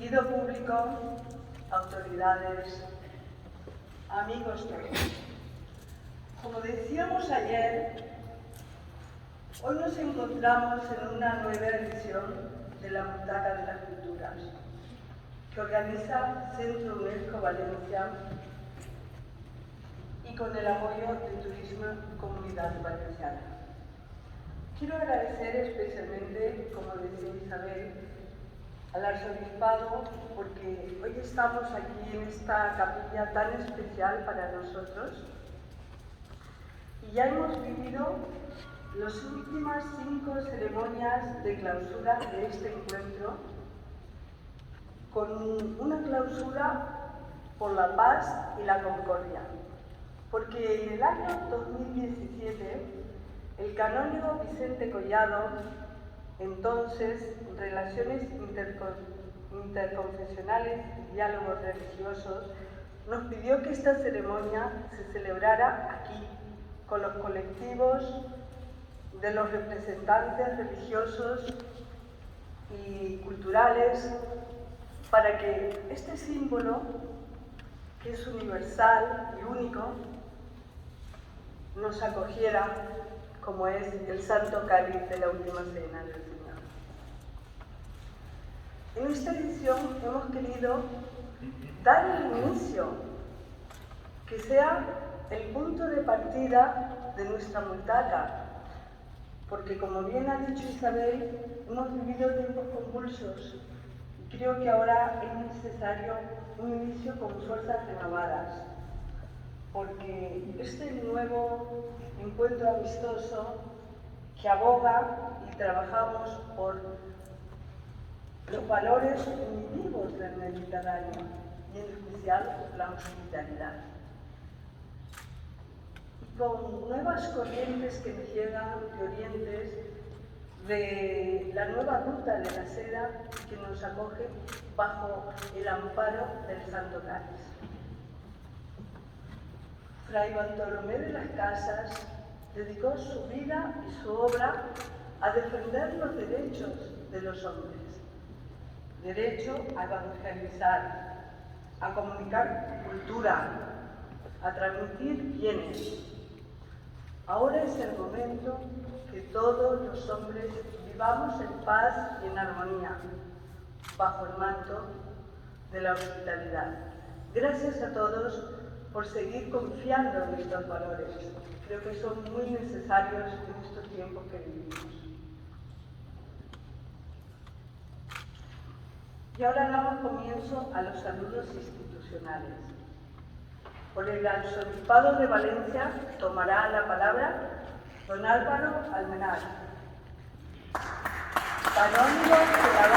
Querido público, autoridades, amigos todos, como decíamos ayer, hoy nos encontramos en una nueva edición de la Butaca de las Culturas, que organiza Centro UNESCO Valencia y con el apoyo de Turismo Comunidad Valenciana. Quiero agradecer especialmente, como decía Isabel, al arzobispado, porque hoy estamos aquí en esta capilla tan especial para nosotros y ya hemos vivido las últimas 5 ceremonias de clausura de este encuentro, con una clausura por la paz y la concordia, porque en el año 2017 el canónigo Vicente Collado, entonces Relaciones Interconfesionales y Diálogos Religiosos, nos pidió que esta ceremonia se celebrara aquí, con los colectivos de los representantes religiosos y culturales, para que este símbolo, que es universal y único, nos acogiera como es el Santo Cáliz de la Última Cena del Señor. En esta edición hemos querido dar el inicio, que sea el punto de partida de nuestra butaca, porque como bien ha dicho Isabel, hemos vivido tiempos convulsos y creo que ahora es necesario un inicio con fuerzas renovadas, porque este nuevo encuentro amistoso que aboga y trabajamos por los valores primitivos del Mediterráneo y en especial la hospitalidad. Y con nuevas corrientes que nos llegan de orientes, de la nueva ruta de la seda que nos acoge bajo el amparo del Santo Cáliz. Fray Bartolomé de las Casas dedicó su vida y su obra a defender los derechos de los hombres. Derecho a evangelizar, a comunicar cultura, a transmitir bienes. Ahora es el momento que todos los hombres vivamos en paz y en armonía, bajo el manto de la hospitalidad. Gracias a todos por seguir confiando en estos valores. Creo que son muy necesarios en estos tiempos que vivimos. Y ahora damos comienzo a los saludos institucionales. Por el Arzobispado de Valencia tomará la palabra don Álvaro Almenar, canónigo de la